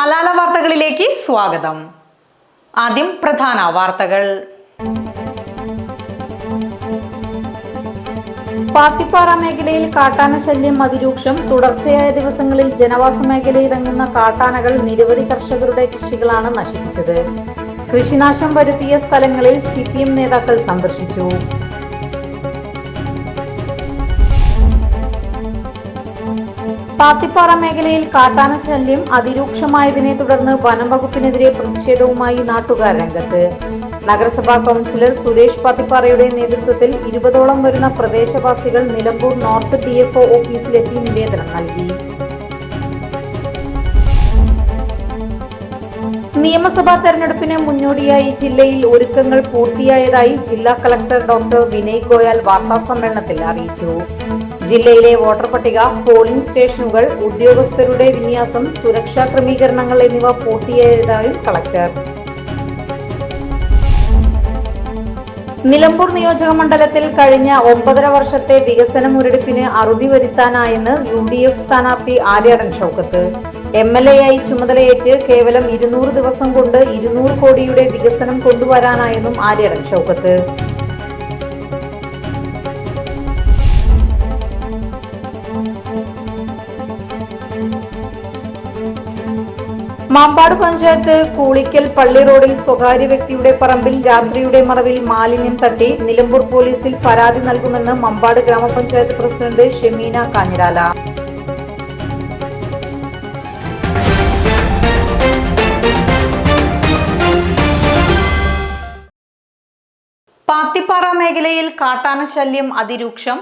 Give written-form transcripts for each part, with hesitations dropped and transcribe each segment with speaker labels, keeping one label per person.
Speaker 1: മലയാള വാർത്തകളിലേക്ക് സ്വാഗതം. ആദ്യം പ്രധാന വാർത്തകൾ. പാത്തിപ്പാറ മേഖലയിൽ കാട്ടാന ശല്യം അതിരൂക്ഷം. തുടർച്ചയായ ദിവസങ്ങളിൽ ജനവാസ മേഖലയിലിറങ്ങുന്ന കാട്ടാനകൾ നിരവധി കർഷകരുടെ കൃഷികളാണ് നശിപ്പിച്ചത്. കൃഷിനാശം വരുത്തിയ സ്ഥലങ്ങളിൽ CPM നേതാക്കൾ സന്ദർശിച്ചു. പാത്തിപ്പാറ മേഖലയിൽ കാട്ടാന ശല്യം അതിരൂക്ഷമായതിനെ തുടർന്ന് വനം വകുപ്പിനെതിരെ പ്രതിഷേധവുമായി നാട്ടുകാർ രംഗത്ത്. നഗരസഭാ കൗൺസിലർ സുരേഷ് പാത്തിപ്പാറയുടെ നേതൃത്വത്തിൽ 20ഓളം വരുന്ന പ്രദേശവാസികൾ നിലമ്പൂർ നോർത്ത് DFO ഓഫീസിലെത്തി നിവേദനം നൽകി. നിയമസഭാ തെരഞ്ഞെടുപ്പിന് മുന്നോടിയായി ജില്ലയിൽ ഒരുക്കങ്ങൾ പൂർത്തിയായതായി ജില്ലാ കളക്ടർ ഡോക്ടർ വിനയ് ഗോയൽ വാർത്താസമ്മേളനത്തിൽ അറിയിച്ചു. ജില്ലയിലെ വോട്ടർ പട്ടിക, പോളിംഗ് സ്റ്റേഷനുകൾ, ഉദ്യോഗസ്ഥരുടെ വിന്യാസം, സുരക്ഷാ ക്രമീകരണങ്ങൾ എന്നിവ പൂർത്തിയായതായും കളക്ടർ. നിലമ്പൂർ നിയോജക മണ്ഡലത്തിൽ കഴിഞ്ഞ 9.5 വർഷത്തെ വികസന മുരടിപ്പിന് അറുതി വരുത്താനായെന്ന് UDF സ്ഥാനാർത്ഥി ആര്യാടൻ ഷൗക്കത്ത്. MLA ആയി ചുമതലയേറ്റ് കേവലം 200 ദിവസം കൊണ്ട് 200 കോടിയുടെ വികസനം കൊണ്ടുവരാനായെന്നും ആര്യാടൻ ഷൗക്കത്ത്. മാമ്പാട് പഞ്ചായത്ത് കൂളിക്കൽ പള്ളി റോഡിൽ സ്വകാര്യ വ്യക്തിയുടെ പറമ്പിൽ രാത്രിയുടെ മറവിൽ മാലിന്യം തട്ടി നിലമ്പൂർ പോലീസിൽ പരാതി നൽകുമെന്ന് മമ്പാട് ഗ്രാമപഞ്ചായത്ത് പ്രസിഡന്റ് ഷെമീന കാഞ്ഞിരാല. പാത്തിപ്പാറ മേഖലയിൽ കാട്ടാന ശല്യം അതിരൂക്ഷം.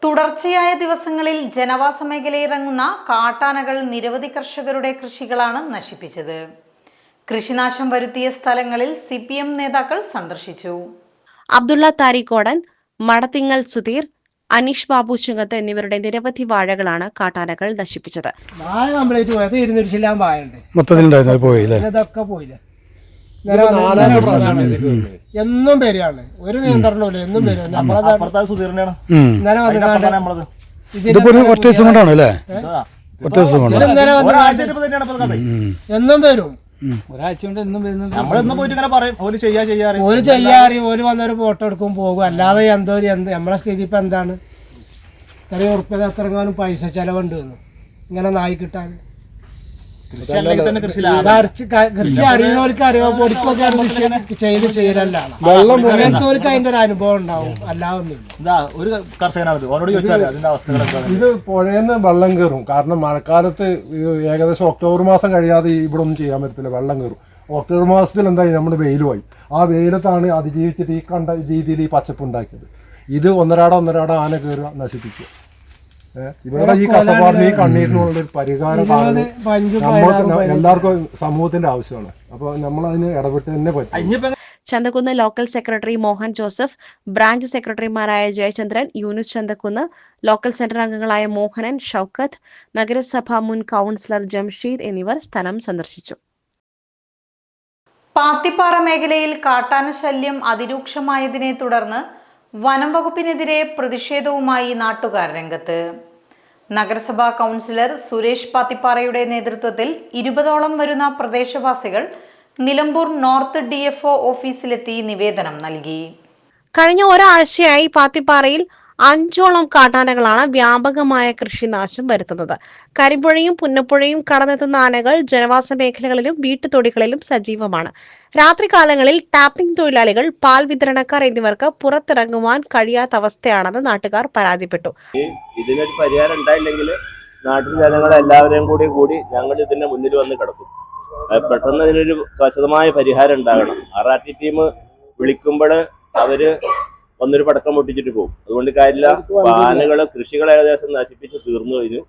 Speaker 1: തുടർച്ചയായ ദിവസങ്ങളിൽ ജനവാസ മേഖലയിലിറങ്ങുന്ന കാട്ടാനകൾ നിരവധി കർഷകരുടെ കൃഷികളാണ് നശിപ്പിച്ചത്. കൃഷിനാശം വരുത്തിയ സ്ഥലങ്ങളിൽ CPM നേതാക്കൾ സന്ദർശിച്ചു.
Speaker 2: അബ്ദുള്ള താരിക്കോടൻ, മടത്തിങ്ങൽ സുധീർ, അനീഷ് ബാബു ചുങ്കത്ത് എന്നിവരുടെ നിരവധി വാഴകളാണ് കാട്ടാനകൾ നശിപ്പിച്ചത്.
Speaker 3: എന്നും പേരാണ്, ഒരു നിയന്ത്രണമില്ല, എന്നും പേര് എന്നും പേരും ഒരു ചെയ്യാറി ഒരു വന്നൊരു ഫോട്ടോ എടുക്കും പോകും. അല്ലാതെ നമ്മളെ സ്ഥിതി ഇപ്പൊ എന്താണ്? ഇത്രയും ഉറുപ്പ്യ എത്രങ്ങാനും പൈസ ചെലവുണ്ട് ഇങ്ങനെ നായി കിട്ടാൻ. കൃഷി അറിയുന്നവർക്ക് അറിയാം, പൊടിക്കൊക്കെ ചെയ്ത് ചെയ്യലല്ല. അങ്ങനത്തെ അതിന്റെ ഒരു അനുഭവം ഉണ്ടാവും, അല്ലാതൊന്നുമില്ല.
Speaker 4: ഇത് പുഴയെന്ന് വെള്ളം കയറും. കാരണം മഴക്കാലത്ത് ഏകദേശം ഒക്ടോബർ മാസം കഴിയാതെ ഇവിടെ ഒന്നും ചെയ്യാൻ പറ്റത്തില്ല, വെള്ളം കയറും. ഒക്ടോബർ മാസത്തിൽ എന്തായി, നമ്മുടെ വെയിലുമായി. ആ വെയിലത്താണ് അതിജീവിച്ചിട്ട് ഈ കണ്ട രീതിയിൽ ഈ പച്ചപ്പ് ഉണ്ടാക്കിയത്. ഇത് ഒന്നരാട ആന കയറുക, നശിപ്പിക്കുക. ഇവിടെ ഈ കഷ്ടപ്പാടിന് ഈ കണ്ണീരിനുള്ളൊരു പരിഹാരം നമ്മൾക്ക് എല്ലാവർക്കും സമൂഹത്തിന്റെ ആവശ്യമാണ്. അപ്പൊ നമ്മൾ അതിന് ഇടപെട്ട് തന്നെ പറ്റും.
Speaker 2: Chanthakkunnu local secretary Mohan Joseph, branch സെക്രട്ടറിമാരായ ജയചന്ദ്രൻ, യൂനുസ് ചന്തക്കുന്ന്, ലോക്കൽ സെന്റർ അംഗങ്ങളായ മോഹനൻ, ഷൌക്കത്ത്, നഗരസഭ മുൻ കൌൺസിലർ ജംഷീദ് എന്നിവർ സ്ഥലം സന്ദർശിച്ചു.
Speaker 1: പാത്തിപ്പാറ മേഖലയിൽ കാട്ടാന ശല്യം അതിരൂക്ഷമായതിനെ തുടർന്ന് വനം വകുപ്പിനെതിരെ പ്രതിഷേധവുമായി നാട്ടുകാർ രംഗത്ത്. നഗരസഭാ കൗൺസിലർ സുരേഷ് പാത്തിപ്പാറയുടെ നേതൃത്വത്തിൽ 20ഓളം വരുന്ന പ്രദേശവാസികൾ നിലമ്പൂർ നോർത്ത് DFO ഓഫീസിലെത്തി നിവേദനം നൽകി.
Speaker 2: കഴിഞ്ഞ ഒരാഴ്ചയായി പാത്തിപ്പാറയിൽ 5ഓളം കാട്ടാനകളാണ് വ്യാപകമായ കൃഷിനാശം വരുത്തുന്നത്. കരിമ്പുഴയും പുന്നപ്പുഴയും കടന്നെത്തുന്ന ആനകൾ ജനവാസ മേഖലകളിലും വീട്ടുതൊടികളിലും സജീവമാണ്. രാത്രികാലങ്ങളിൽ ടാപ്പിംഗ് തൊഴിലാളികൾ, പാൽ വിതരണക്കാർ എന്നിവർക്ക് പുറത്തിറങ്ങുവാൻ കഴിയാത്ത അവസ്ഥയാണെന്ന് നാട്ടുകാർ പരാതിപ്പെട്ടു.
Speaker 5: ഇതിനൊരു പരിഹാരം ഉണ്ടായില്ലെങ്കിൽ നാട്ടിൽ ജനങ്ങൾ എല്ലാവരെയും കൂടി ഞങ്ങൾ ഇതിന്റെ മുന്നിൽ വന്ന് കിടക്കും. പെട്ടെന്ന് ഇതിനൊരു ശാശ്വതമായ പരിഹാരം ഉണ്ടാകണം. RRT ടീം വിളിക്കുമ്പോൾ അവര് ഒന്നൊരു പടക്കം പൊട്ടിച്ചിട്ട് പോകും. അതുകൊണ്ട് കാര്യമില്ല. ആനകള് കൃഷികൾ ഏകദേശം നശിപ്പിച്ച് തീർന്നു കഴിഞ്ഞു.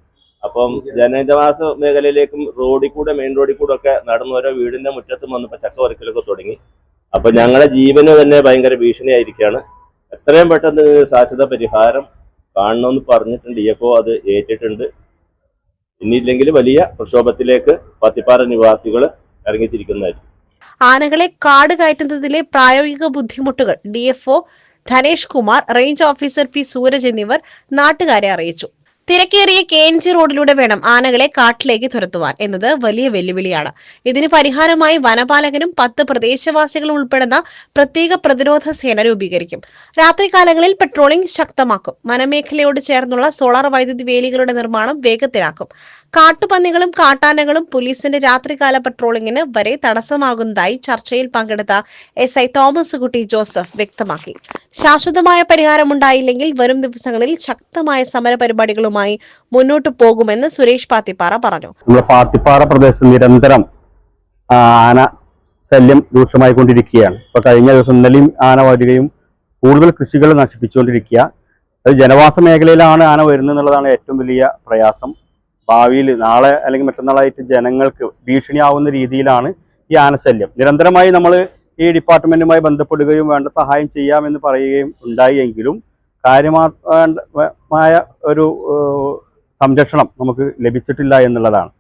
Speaker 5: അപ്പം ജനവാസ മേഖലയിലേക്കും മെയിൻ റോഡിൽ കൂടെ ഒക്കെ നടന്നു ഓരോ വീടിന്റെ മുറ്റത്തും വന്നപ്പോൾ ചക്ക വരക്കലൊക്കെ തുടങ്ങി. അപ്പൊ ഞങ്ങളുടെ ജീവന് തന്നെ ഭയങ്കര ഭീഷണിയായിരിക്കുകയാണ്. എത്രയും പെട്ടെന്ന് ശാശ്വത പരിഹാരം കാണണമെന്ന് പറഞ്ഞിട്ടുണ്ട്. DFO അത് ഏറ്റിട്ടുണ്ട്. ഇനിയില്ലെങ്കിൽ വലിയ പ്രക്ഷോഭത്തിലേക്ക് പാത്തിപ്പാറ നിവാസികൾ ഇറങ്ങിത്തിരിക്കുന്നതായിരിക്കും.
Speaker 2: ആനകളെ കാട് കയറ്റുന്നതിലെ പ്രായോഗിക ബുദ്ധിമുട്ടുകൾ DFO Dhanesh Kumar, range officer P. Sooraj എന്നിവർ നാട്ടുകാരെ അറിയിച്ചു. തിരക്കേറിയ KNG റോഡിലൂടെ വേണം ആനകളെ കാട്ടിലേക്ക് തുരത്തുവാൻ എന്നത് വലിയ വെല്ലുവിളിയാണ്. ഇതിന് പരിഹാരമായി വനപാലകരും 10 പ്രദേശവാസികളും ഉൾപ്പെടുന്ന പ്രത്യേക പ്രതിരോധ സേന രൂപീകരിക്കും. രാത്രികാലങ്ങളിൽ പെട്രോളിംഗ് ശക്തമാക്കും. വനമേഖലയോട് ചേർന്നുള്ള സോളാർ വൈദ്യുതി വേലികളുടെ നിർമ്മാണം വേഗത്തിലാക്കും. കാട്ടുപന്നികളും കാട്ടാനകളും പോലീസിന്റെ രാത്രികാല പട്രോളിംഗിന് വരെ തടസ്സമാകുന്നതായി ചർച്ചയിൽ പങ്കെടുത്ത SI തോമസ് കുട്ടി ജോസഫ് വ്യക്തമാക്കി. ശാശ്വതമായ പരിഹാരമുണ്ടായില്ലെങ്കിൽ വരും ദിവസങ്ങളിൽ ശക്തമായ സമരപരിപാടികളുമായി മുന്നോട്ടു പോകുമെന്ന് സുരേഷ് പാത്തിപ്പാറ പറഞ്ഞു.
Speaker 6: നമ്മുടെ പാത്തിപ്പാറ പ്രദേശത്ത് നിരന്തരം ആന ശല്യം രൂക്ഷമായിക്കൊണ്ടിരിക്കുകയാണ്. ഇപ്പൊ കഴിഞ്ഞ ദിവസം ഇന്നലെയും ആന വരികയും കൂടുതൽ കൃഷികൾ നശിപ്പിച്ചുകൊണ്ടിരിക്കുക. അത് ജനവാസ മേഖലയിലാണ് ആന വരുന്നത് എന്നുള്ളതാണ് ഏറ്റവും വലിയ പ്രയാസം. ഭാവിയിൽ നാളെ അല്ലെങ്കിൽ മറ്റന്നാളായിട്ട് ജനങ്ങൾക്ക് ഭീഷണിയാവുന്ന രീതിയിലാണ് ഈ ആനശല്യം. നിരന്തരമായി നമ്മൾ ഈ ഡിപ്പാർട്ട്മെന്റുമായി ബന്ധപ്പെടുകയും വേണ്ട സഹായം ചെയ്യാമെന്ന് പറയുകയും ഉണ്ടായെങ്കിലും കാര്യമായ ഒരു സംരക്ഷണം നമുക്ക് ലഭിച്ചിട്ടില്ല എന്നുള്ളതാണ്.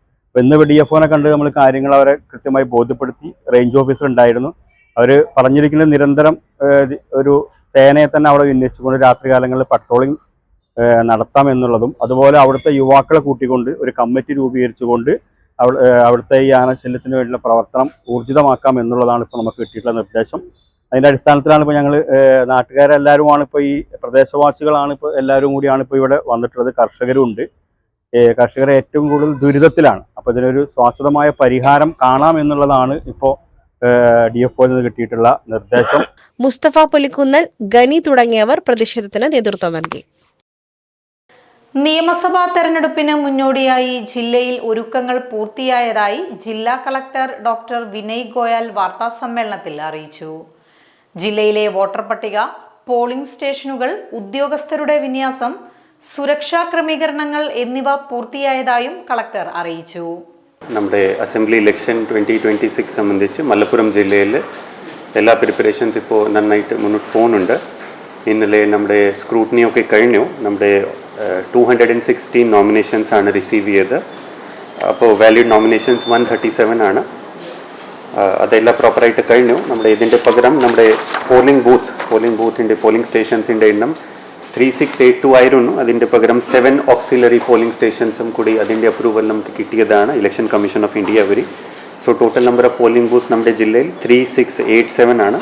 Speaker 6: ഇന്ന് DFOനെ കണ്ട് നമ്മൾ കാര്യങ്ങൾ അവരെ കൃത്യമായി ബോധ്യപ്പെടുത്തി. റേഞ്ച് ഓഫീസർ ഉണ്ടായിരുന്നു. അവർ പറഞ്ഞിരിക്കുന്നത് നിരന്തരം ഒരു സേനയെ തന്നെ അവിടെ വിന്യസിച്ചുകൊണ്ട് രാത്രികാലങ്ങളിൽ പട്രോളിംഗ് നടത്താം എന്നുള്ളതും, അതുപോലെ അവിടുത്തെ യുവാക്കളെ കൂട്ടിക്കൊണ്ട് ഒരു കമ്മിറ്റി രൂപീകരിച്ചുകൊണ്ട് അവിടുത്തെ ഈ ആനശല്യത്തിന് വേണ്ടിയുള്ള പ്രവർത്തനം ഊർജിതമാക്കാം എന്നുള്ളതാണ് ഇപ്പോൾ നമുക്ക് കിട്ടിയിട്ടുള്ള നിർദ്ദേശം. അതിൻ്റെ അടിസ്ഥാനത്തിലാണ് ഇപ്പോൾ ഞങ്ങൾ നാട്ടുകാരെല്ലാവരുമാണ് ഇപ്പോൾ ഈ പ്രദേശവാസികളാണ് ഇപ്പോൾ എല്ലാവരും കൂടിയാണ് ഇപ്പോൾ ഇവിടെ വന്നിട്ടുള്ളത്. കർഷകരും ഉണ്ട്. കർഷകരെ ഏറ്റവും കൂടുതൽ ദുരിതത്തിലാണ്. അപ്പോൾ ഇതിനൊരു ശാശ്വതമായ പരിഹാരം കാണാം എന്നുള്ളതാണ് ഇപ്പോൾ DFOയിൽ നിന്ന് കിട്ടിയിട്ടുള്ള നിർദ്ദേശം.
Speaker 2: മുസ്തഫ പുലിക്കുന്നൽ, ഗനി തുടങ്ങിയവർ പ്രതിഷേധത്തിന് നേതൃത്വം നൽകി.
Speaker 1: നിയമസഭാ തെരഞ്ഞെടുപ്പിന് മുന്നോടിയായി ജില്ലയിൽ ഒരുക്കങ്ങൾ പൂർത്തിയായതായി ജില്ലാ കളക്ടർ ഡോക്ടർ വിനയ് ഗോയൽ വാർത്താസമ്മേളനത്തിൽ അറിയിച്ചു. ജില്ലയിലെ വോട്ടർ പട്ടിക, പോളിംഗ് സ്റ്റേഷനുകൾ, ഉദ്യോഗസ്ഥരുടെ വിന്യാസം, സുരക്ഷാ ക്രമീകരണങ്ങൾ എന്നിവ പൂർത്തിയായതായും കളക്ടർ അറിയിച്ചു.
Speaker 7: നമ്മുടെ അസംബ്ലി ഇലക്ഷൻ 2026 സംബന്ധിച്ച് മലപ്പുറം ജില്ലയിൽ എല്ലാ പ്രിപ്പറേഷൻസ് ഇപ്പോൾ നന്നായിട്ട് മുന്നോട്ട് പോകുന്നുണ്ട്. ഇന്നലെ നമ്മുടെ സ്ക്രൂട്ടിനിയൊക്കെ കഴിഞ്ഞു. നമ്മുടെ 216 നോമിനേഷൻസ് ആണ് റിസീവ് ചെയ്തത്. അപ്പോൾ വാലിഡ് നോമിനേഷൻസ് 137 ആണ്. അതെല്ലാം പ്രോപ്പറായിട്ട് കഴിഞ്ഞു. നമ്മുടെ ഇതിൻ്റെ പകരം നമ്മുടെ പോളിംഗ് ബൂത്തിൻ്റെ പോളിംഗ് സ്റ്റേഷൻസിൻ്റെ എണ്ണം 3682 ആയിരുന്നു. അതിൻ്റെ പകരം 7 ഓക്സിലറി പോളിംഗ് സ്റ്റേഷൻസും കൂടി അതിൻ്റെ അപ്രൂവൽ നമുക്ക് കിട്ടിയതാണ് ഇലക്ഷൻ കമ്മീഷൻ ഓഫ് ഇന്ത്യ വഴി. So total number of polling booth നമ്മുടെ ജില്ലയിൽ 3687 ആണ്.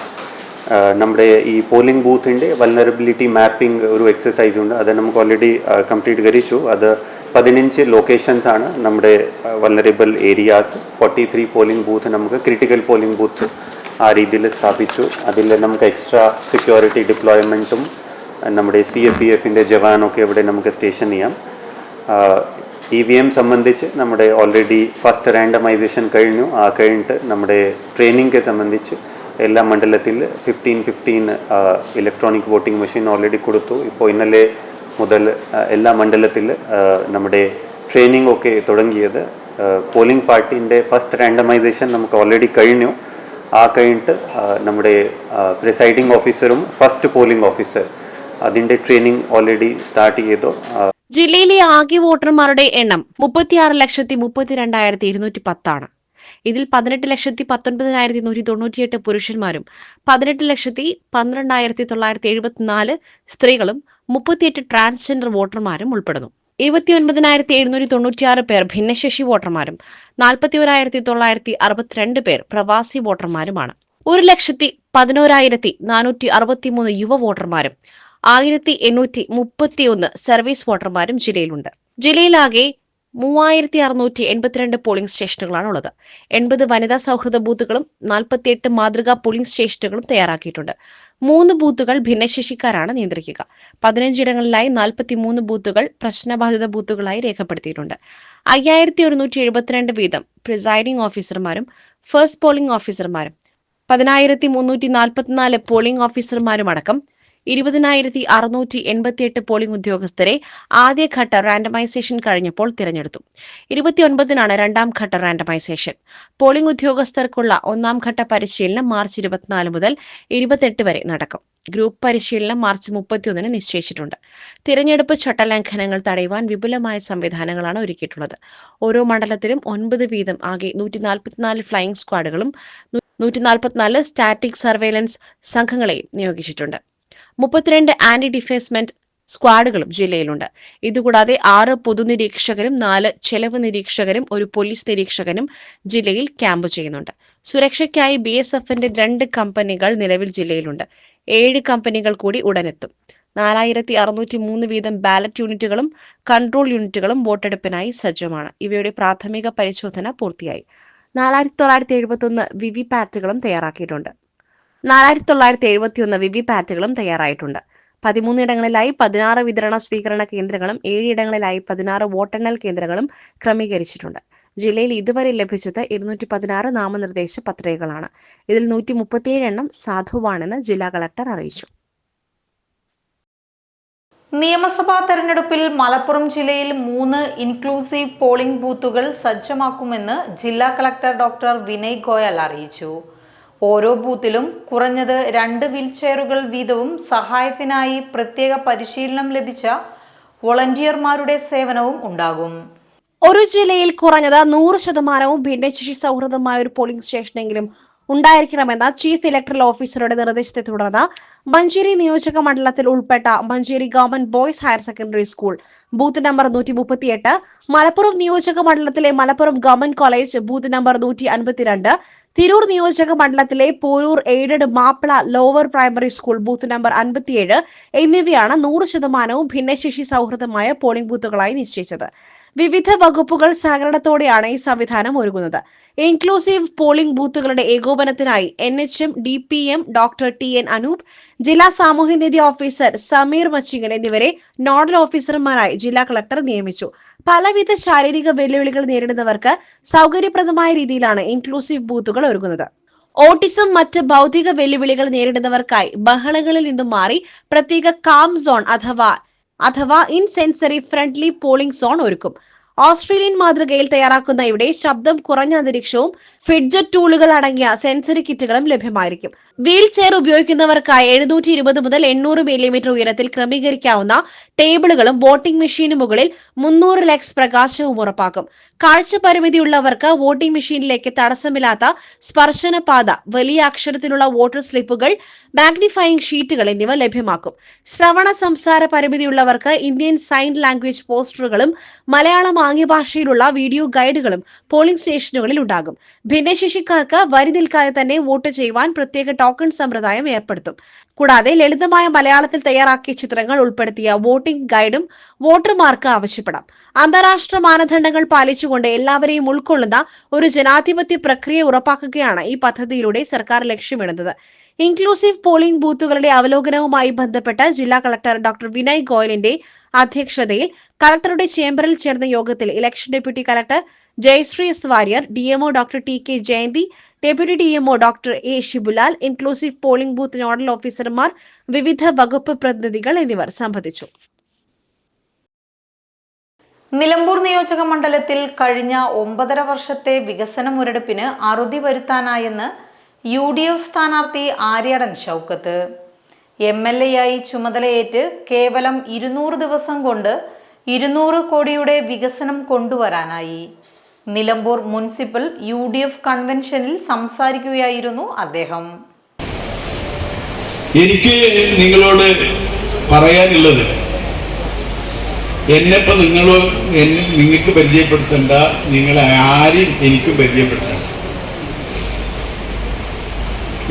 Speaker 7: നമ്മുടെ ഈ പോളിംഗ് ബൂത്തിൻ്റെ വൾനറബിലിറ്റി മാപ്പിംഗ് ഒരു എക്സസൈസ് ഉണ്ട്. അത് നമുക്ക് ഓൾറെഡി കംപ്ലീറ്റ് കഴിച്ചു. അത് 15 ലൊക്കേഷൻസ് ആണ് നമ്മുടെ വൾനറബിൾ ഏരിയാസ്. 43 പോളിംഗ് ബൂത്ത് നമുക്ക് ക്രിട്ടിക്കൽ പോളിംഗ് ബൂത്ത് ആ രീതിയിൽ സ്ഥാപിച്ചു. അതിൽ നമുക്ക് എക്സ്ട്രാ സെക്യൂരിറ്റി ഡിപ്ലോയ്മെൻറ്റും നമ്മുടെ CAPFൻ്റെ ജവാനൊക്കെ ഇവിടെ നമുക്ക് സ്റ്റേഷൻ ചെയ്യാം. EVM സംബന്ധിച്ച് നമ്മുടെ ഓൾറെഡി ഫസ്റ്റ് റാൻഡമൈസേഷൻ കഴിഞ്ഞു. കഴിഞ്ഞിട്ട് നമ്മുടെ ട്രെയിനിങ് സംബന്ധിച്ച് എല്ലാ മണ്ഡലത്തിൽ 15 ഇലക്ട്രോണിക് വോട്ടിംഗ് മെഷീൻ ഓൾറെഡി കൊടുത്തു. ഇപ്പോൾ ഇന്നലെ മുതൽ എല്ലാ മണ്ഡലത്തിൽ നമ്മുടെ ട്രെയിനിങ് ഒക്കെ തുടങ്ങിയത്. പോളിംഗ് പാർട്ടിൻ്റെ ഫസ്റ്റ് റാൻഡമൈസേഷൻ നമുക്ക് ഓൾറെഡി കഴിഞ്ഞു. കഴിഞ്ഞിട്ട് നമ്മുടെ പ്രിസൈഡിംഗ് ഓഫീസറും ഫസ്റ്റ് പോളിംഗ് ഓഫീസർ അതിൻ്റെ ട്രെയിനിങ് ഓൾറെഡി സ്റ്റാർട്ട് ചെയ്തു.
Speaker 2: ജില്ലയിലെ ആകെ വോട്ടർമാരുടെ എണ്ണം 36,32,210 ആണ്. ഇതിൽ 18,19,198 പുരുഷന്മാരും 18,12,974 സ്ത്രീകളും 38 ട്രാൻസ്ജെൻഡർ വോട്ടർമാരും ഉൾപ്പെടുന്നു. 29,796 പേർ ഭിന്നശേഷി വോട്ടർമാരും 41,962 പേർ പ്രവാസി വോട്ടർമാരുമാണ്. 1,11,463 യുവ വോട്ടർമാരും 1,831 സർവീസ് വോട്ടർമാരും ജില്ലയിലുണ്ട്. ജില്ലയിലാകെ 3,682 പോളിംഗ് സ്റ്റേഷനുകളാണുള്ളത്. 80 വനിതാ സൗഹൃദ ബൂത്തുകളും 48 മാതൃകാ പോളിംഗ് സ്റ്റേഷനുകളും തയ്യാറാക്കിയിട്ടുണ്ട്. 3 ബൂത്തുകൾ ഭിന്നശേഷിക്കാരാണ് നിയന്ത്രിക്കുക. 15 ഇടങ്ങളിലായി 43 ബൂത്തുകൾ പ്രശ്നബാധിത ബൂത്തുകളായി രേഖപ്പെടുത്തിയിട്ടുണ്ട്. 5,172 വീതം പ്രിസൈഡിംഗ് ഓഫീസർമാരും ഫസ്റ്റ് പോളിംഗ് ഓഫീസർമാരും 10,344 പോളിംഗ് ഓഫീസർമാരുമടക്കം 20,688 പോളിംഗ് ഉദ്യോഗസ്ഥരെ ആദ്യഘട്ട റാൻഡമൈസേഷൻ കഴിഞ്ഞപ്പോൾ തിരഞ്ഞെടുത്തു. 29-നാണ് രണ്ടാം ഘട്ട റാൻഡമൈസേഷൻ. പോളിംഗ് ഉദ്യോഗസ്ഥർക്കുള്ള ഒന്നാം ഘട്ട പരിശീലനം മാർച്ച് 24 മുതൽ 28 വരെ നടക്കും. ഗ്രൂപ്പ് പരിശീലനം മാർച്ച് 31-ന് നിശ്ചയിച്ചിട്ടുണ്ട്. തിരഞ്ഞെടുപ്പ് ചട്ടലംഘനങ്ങൾ തടയുവാൻ വിപുലമായ സംവിധാനങ്ങളാണ് ഒരുക്കിയിട്ടുള്ളത്. ഓരോ മണ്ഡലത്തിലും 9 വീതം ആകെ 144 ഫ്ലൈയിംഗ് സ്ക്വാഡുകളും 144 സ്റ്റാറ്റിക് സർവേലൻസ് സംഘങ്ങളെയും നിയോഗിച്ചിട്ടുണ്ട്. 32 ആന്റി ഡിഫേസ്മെന്റ് സ്ക്വാഡുകളും ജില്ലയിലുണ്ട്. ഇതുകൂടാതെ 6 പൊതുനിരീക്ഷകരും 4 ചെലവ് നിരീക്ഷകരും 1 പോലീസ് നിരീക്ഷകനും ജില്ലയിൽ ക്യാമ്പ് ചെയ്യുന്നുണ്ട്. സുരക്ഷയ്ക്കായി BSFന്റെ 2 കമ്പനികൾ നിലവിൽ ജില്ലയിലുണ്ട്. 7 കമ്പനികൾ കൂടി ഉടനെത്തും. 4603 വീതം ബാലറ്റ് യൂണിറ്റുകളും കൺട്രോൾ യൂണിറ്റുകളും വോട്ടെടുപ്പിനായി സജ്ജമാണ്. ഇവയുടെ പ്രാഥമിക പരിശോധന പൂർത്തിയായി. 4971 വിവിപാറ്റുകളും തയ്യാറാക്കിയിട്ടുണ്ട്. 4971 വിവിപാറ്റുകളും തയ്യാറായിട്ടുണ്ട്. 13 ഇടങ്ങളിലായി 16 വിതരണ സ്വീകരണ കേന്ദ്രങ്ങളും 7 ഇടങ്ങളിലായി 16 വോട്ടെണ്ണൽ കേന്ദ്രങ്ങളും ക്രമീകരിച്ചിട്ടുണ്ട്. ജില്ലയിൽ ഇതുവരെ ലഭിച്ചത് 216 നാമനിർദ്ദേശ പത്രികകളാണ്. ഇതിൽ 137 എണ്ണം സാധുവാണെന്ന് ജില്ലാ കളക്ടർ അറിയിച്ചു.
Speaker 1: നിയമസഭാ തെരഞ്ഞെടുപ്പിൽ മലപ്പുറം ജില്ലയിൽ 3 ഇൻക്ലൂസീവ് പോളിംഗ് ബൂത്തുകൾ സജ്ജമാക്കുമെന്ന് ജില്ലാ കളക്ടർ ഡോക്ടർ വിനയ് ഗോയൽ അറിയിച്ചു. ഓരോ ബൂത്തിലും കുറഞ്ഞത് 2 വീൽചെയറുകൾ വീതവും സഹായത്തിനായി പ്രത്യേക പരിശീലനം ലഭിച്ച വോളണ്ടിയർമാരുടെ സേവനവും ഉണ്ടാകും.
Speaker 2: ഒരു ജില്ലയിൽ കുറഞ്ഞത് 100% ഭിന്നശേഷി സൗഹൃദമായ ഒരു പോളിംഗ് സ്റ്റേഷനെങ്കിലും ഉണ്ടായിരിക്കണമെന്ന ചീഫ് ഇലക്ടറൽ ഓഫീസറുടെ നിർദ്ദേശത്തെ തുടർന്ന് മഞ്ചേരി നിയോജക മണ്ഡലത്തിൽ ഉൾപ്പെട്ട Manjeri government boys higher secondary school booth number 138, Malappuram നിയോജക മണ്ഡലത്തിലെ Malappuram government college booth number 152, Tirur നിയോജക മണ്ഡലത്തിലെ Poroor aided Mappila lower primary school booth number 57 എന്നിവയാണ് 100% ഭിന്നശേഷി സൗഹൃദമായ പോളിംഗ് ബൂത്തുകളായി നിശ്ചയിച്ചത്. വിവിധ വകുപ്പുകൾ സഹകരണത്തോടെയാണ് ഈ സംവിധാനം ഒരുങ്ങുന്നത്. ഇൻക്ലൂസീവ് പോളിംഗ് ബൂത്തുകളുടെ ഏകോപനത്തിനായി NHM DPM doctor TN Anoop, ജില്ലാ സാമൂഹ്യനീതി ഓഫീസർ സമീർ മച്ചിങ്ങൻ എന്നിവരെ നോഡൽ ഓഫീസർമാരായി ജില്ലാ കളക്ടർ നിയമിച്ചു. പലവിധ ശാരീരിക വെല്ലുവിളികൾ നേരിടുന്നവർക്ക് സൗകര്യപ്രദമായ രീതിയിലാണ് ഇൻക്ലൂസീവ് ബൂത്തുകൾ ഒരുങ്ങുന്നത്. ഓട്ടിസം, മറ്റ് ഭൗതിക വെല്ലുവിളികൾ നേരിടുന്നവർക്കായി ബഹളങ്ങളിൽ നിന്നും മാറി പ്രത്യേക കാം സോൺ അഥവാ ഇൻസെൻസറി ഫ്രണ്ട്ലി പോളിംഗ് സോൺ ഒരുക്കും. ഓസ്ട്രേലിയൻ മാതൃകയിൽ തയ്യാറാക്കുന്ന ഇവിടെ ശബ്ദം കുറഞ്ഞ അന്തരീക്ഷവും ഫിഡ്ജറ്റ് ടൂളുകൾ അടങ്ങിയ സെൻസറി കിറ്റുകളും ലഭ്യമായിരിക്കും. വീൽ ചെയർ ഉപയോഗിക്കുന്നവർക്കായി 720 മുതൽ 800 മില്ലിമീറ്റർ ഉയരത്തിൽ ക്രമീകരിക്കാവുന്ന ടേബിളുകളും വോട്ടിംഗ് മെഷീന് മുകളിൽ 300 ലക്സ് പ്രകാശവും ഉറപ്പാക്കും. കാഴ്ച പരിമിതിയുള്ളവർക്ക് വോട്ടിംഗ് മെഷീനിലേക്ക് തടസ്സമില്ലാത്ത സ്പർശന പാത, വലിയ അക്ഷരത്തിലുള്ള വോട്ടർ സ്ലിപ്പുകൾ, മാഗ്നിഫയിങ് ഷീറ്റുകൾ എന്നിവ ലഭ്യമാക്കും. ശ്രവണ സംസാര പരിമിതിയുള്ളവർക്ക് ഇന്ത്യൻ സൈൻ ലാംഗ്വേജ് പോസ്റ്ററുകളും മലയാളം ആംഗ്യഭാഷയിലുള്ള വീഡിയോ ഗൈഡുകളും പോളിംഗ് സ്റ്റേഷനുകളിൽ ഉണ്ടാകും. ഭിന്നശേഷിക്കാർക്ക് വരി നിൽക്കാതെ തന്നെ വോട്ട് ചെയ്യുവാൻ പ്രത്യേക ടോക്കൺ സമ്പ്രദായം ഏർപ്പെടുത്തും. കൂടാതെ ലളിതമായ മലയാളത്തിൽ തയ്യാറാക്കിയ ചിത്രങ്ങൾ ഉൾപ്പെടുത്തിയ വോട്ടിംഗ് ഗൈഡും വോട്ടർമാർക്ക് ആവശ്യപ്പെടാം. അന്താരാഷ്ട്ര മാനദണ്ഡങ്ങൾ പാലിച്ചുകൊണ്ട് എല്ലാവരെയും ഉൾക്കൊള്ളുന്ന ഒരു ജനാധിപത്യ പ്രക്രിയ ഉറപ്പാക്കുകയാണ് ഈ പദ്ധതിയിലൂടെ സർക്കാർ ലക്ഷ്യമിടുന്നത്. ഇൻക്ലൂസീവ് പോളിംഗ് ബൂത്തുകളുടെ അവലോകനവുമായി ബന്ധപ്പെട്ട ജില്ലാ കളക്ടർ ഡോക്ടർ വിനയ് ഗോയലിന്റെ അധ്യക്ഷതയിൽ കളക്ടറുടെ ചേംബറിൽ ചേർന്ന യോഗത്തിൽ election deputy collector Jayasree S Warrier, DMO doctor TK Jayanthi, deputy DMO doctor A Shibulal, inclusive polling booth nodal ഓഫീസർമാർ, വിവിധ വകുപ്പ് പ്രതിനിധികൾ എന്നിവർ സംബന്ധിച്ചു.
Speaker 1: നിലമ്പൂർ നിയോജക മണ്ഡലത്തിൽ കഴിഞ്ഞ 9.5 വർഷത്തെ വികസന മുരടിപ്പിന് അറുതി വരുത്താനായെന്ന് UDF സ്ഥാനാർത്ഥി ആര്യാടൻ ഷൗക്കത്ത്. MLA ആയി ചുമതലയേറ്റ് കേവലം 200 ദിവസം കൊണ്ട് 200 കോടിയുടെ വികസനം കൊണ്ടുവരാനായി. നിലമ്പൂർ മുനിസിപ്പൽ UDF കൺവെൻഷനിൽ സംസാരിക്കുകയായിരുന്നു അദ്ദേഹം.
Speaker 8: എനിക്ക് നിങ്ങളോട് പറയാനുള്ളത്, എന്നെപ്പോ നിങ്ങൾക്ക് പരിചയപ്പെടുത്തണ്ട, നിങ്ങളെ ആരും എനിക്ക് പരിചയപ്പെടുത്തണ്ട.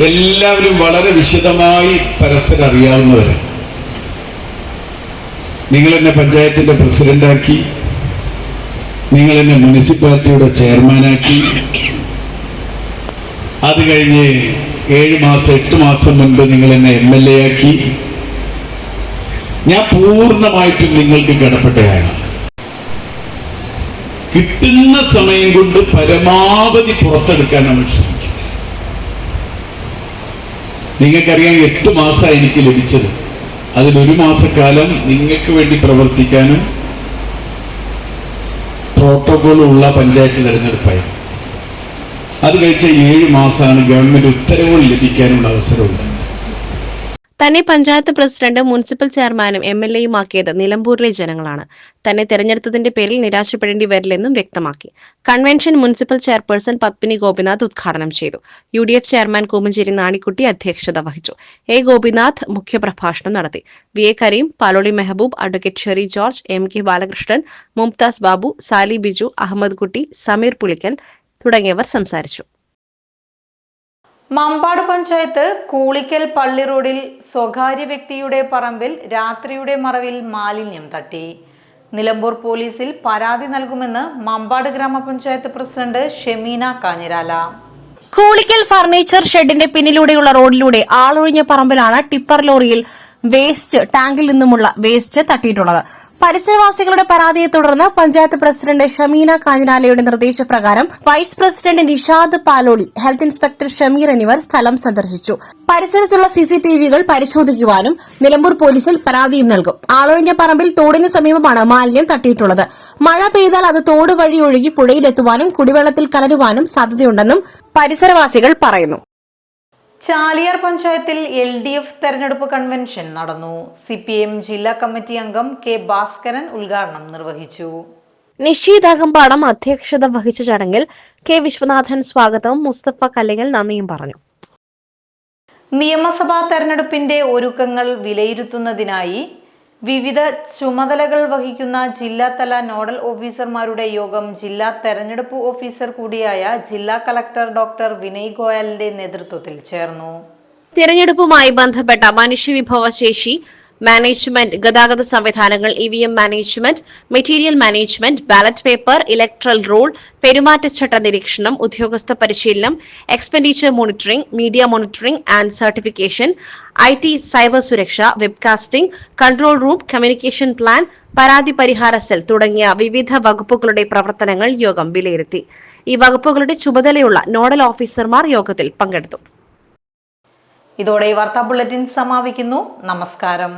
Speaker 8: എല്ലാവരും വളരെ വിശദമായി പരസ്പരം അറിയാവുന്നവരാണ്. നിങ്ങൾ എന്നെ പഞ്ചായത്തിന്റെ പ്രസിഡന്റാക്കി, നിങ്ങൾ എന്നെ മുനിസിപ്പാലിറ്റിയുടെ ചെയർമാനാക്കി, അത് കഴിഞ്ഞ് 8 മാസം മുൻപ് നിങ്ങൾ എന്നെ MLA ആക്കി. ഞാൻ പൂർണ്ണമായിട്ടും നിങ്ങൾക്ക് കടപ്പെട്ടയാണ്. കിട്ടുന്ന സമയം കൊണ്ട് പരമാവധി പുറത്തെടുക്കാൻ നമ്മൾ ശ്രമിക്കും. നിങ്ങൾക്കറിയാം, 8 മാസമാണ് എനിക്ക് ലഭിച്ചത്. അതിൽ 1 മാസക്കാലം നിങ്ങൾക്ക് വേണ്ടി പ്രവർത്തിക്കാനും പ്രോട്ടോകോളുള്ള പഞ്ചായത്ത് തെരഞ്ഞെടുപ്പായിരുന്നു. അത് കഴിച്ച 7 മാസമാണ് ഗവൺമെന്റ് ഉത്തരവുകൾ ലഭിക്കാനുള്ള അവസരമുണ്ടായത്.
Speaker 2: തന്നെ പഞ്ചായത്ത് പ്രസിഡന്റ് മുനിസിപ്പൽ ചെയർമാനും MLA-യും ആക്കിയത് നിലമ്പൂരിലെ ജനങ്ങളാണ്. തന്നെ തെരഞ്ഞെടുത്തതിന്റെ പേരിൽ നിരാശപ്പെടേണ്ടി വരില്ലെന്നും വ്യക്തമാക്കി. Convention municipal chairperson Padmini Gopinath ഉദ്ഘാടനം ചെയ്തു. UDF ചെയർമാൻ കൂമഞ്ചേരി നാണിക്കുട്ടി അധ്യക്ഷത വഹിച്ചു. ഗോപിനാഥ് മുഖ്യപ്രഭാഷണം നടത്തി. VA Kareem, Paloli Mehaboob, advocate Sherry George, MK Balakrishnan, Mumtaz Babu, Saly Biju, Ahammed Kutty, Sameer Pulikkal തുടങ്ങിയവർ സംസാരിച്ചു.
Speaker 1: മമ്പാട് പഞ്ചായത്ത് കൂളിക്കൽ പള്ളി റോഡിൽ സ്വകാര്യ വ്യക്തിയുടെ പറമ്പിൽ രാത്രിയുടെ മറവിൽ മാലിന്യം തട്ടി. നിലമ്പൂർ പോലീസിൽ പരാതി നൽകുമെന്ന് മമ്പാട് ഗ്രാമപഞ്ചായത്ത് പ്രസിഡന്റ് ഷെമീന കാഞ്ഞിരാല.
Speaker 2: കൂളിക്കൽ ഫർണിച്ചർ ഷെഡിന്റെ പിന്നിലൂടെയുള്ള റോഡിലൂടെ ആളൊഴിഞ്ഞ പറമ്പിലാണ് ടിപ്പർ ലോറിയിൽ വേസ്റ്റ് ടാങ്കിൽ നിന്നുമുള്ള വേസ്റ്റ് തട്ടിയിട്ടുള്ളത്. പരിസരവാസികളുടെ പരാതിയെ തുടർന്ന് പഞ്ചായത്ത് പ്രസിഡന്റ് ഷമീന കാഞ്ഞിരാലയുടെ നിർദ്ദേശപ്രകാരം vice president Nishad Paloli, health inspector Shameer എന്നിവർ സ്ഥലം സന്ദർശിച്ചു. പരിസരത്തുള്ള CCTV-കൾ പരിശോധിക്കുവാനും നിലമ്പൂർ പോലീസിൽ പരാതിയും നൽകും. ആളൊഴിഞ്ഞ പറമ്പിൽ തോടിന് സമീപമാണ് മാലിന്യം തട്ടിയിട്ടുള്ളത്. മഴ പെയ്താൽ അത് തോട് വഴി ഒഴുകി പുഴയിലെത്തുവാനും കുടിവെള്ളത്തിൽ കലരുവാനും സാധ്യതയുണ്ടെന്നും പരിസരവാസികൾ പറയുന്നു.
Speaker 1: ചാലിയാർ പഞ്ചായത്തിൽ LDF തെരഞ്ഞെടുപ്പ് കൺവെൻഷൻ നടന്നു. CPM ജില്ലാ കമ്മിറ്റി അംഗം K ഭാസ്കരൻ ഉദ്ഘാടനം നിർവഹിച്ചു.
Speaker 2: നിഷീദ് അകമ്പാടം അധ്യക്ഷത വഹിച്ച ചടങ്ങിൽ K വിശ്വനാഥൻ സ്വാഗതവും മുസ്തഫ കല്ലിങ്ങൽ നന്ദിയും പറഞ്ഞു.
Speaker 1: നിയമസഭാ തെരഞ്ഞെടുപ്പിന്റെ ഒരുക്കങ്ങൾ വിലയിരുത്തുന്നതിനായി വിവിധ ചുമതലകൾ വഹിക്കുന്ന ജില്ലാതല നോഡൽ ഓഫീസർമാരുടെ യോഗം ജില്ലാ തെരഞ്ഞെടുപ്പ് ഓഫീസർ കൂടിയായ ജില്ലാ കളക്ടർ ഡോക്ടർ വിനയ് ഗോയലിന്റെ നേതൃത്വത്തിൽ ചേർന്നു.
Speaker 2: തിരഞ്ഞെടുപ്പുമായി ബന്ധപ്പെട്ട മനുഷ്യവിഭവശേഷി മാനേജ്മെന്റ്, ഗതാഗത സംവിധാനങ്ങൾ, EVM management, material management, ballot paper, electoral roll, പെരുമാറ്റച്ചട്ട നിരീക്ഷണം, ഉദ്യോഗസ്ഥ പരിശീലനം, expenditure monitoring, media monitoring and certification, IT cyber സുരക്ഷ, webcasting, control room, communication plan, പരാതി പരിഹാര സെൽ തുടങ്ങിയ വിവിധ വകുപ്പുകളുടെ പ്രവർത്തനങ്ങൾ യോഗം വിലയിരുത്തി. ഈ വകുപ്പുകളുടെ ചുമതലയുള്ള നോഡൽ ഓഫീസർമാർ യോഗത്തിൽ പങ്കെടുത്തു.
Speaker 1: ഇതോടെ ഈ വാർത്താ ബുള്ളറ്റിൻ സമാപിക്കുന്നു. നമസ്കാരം.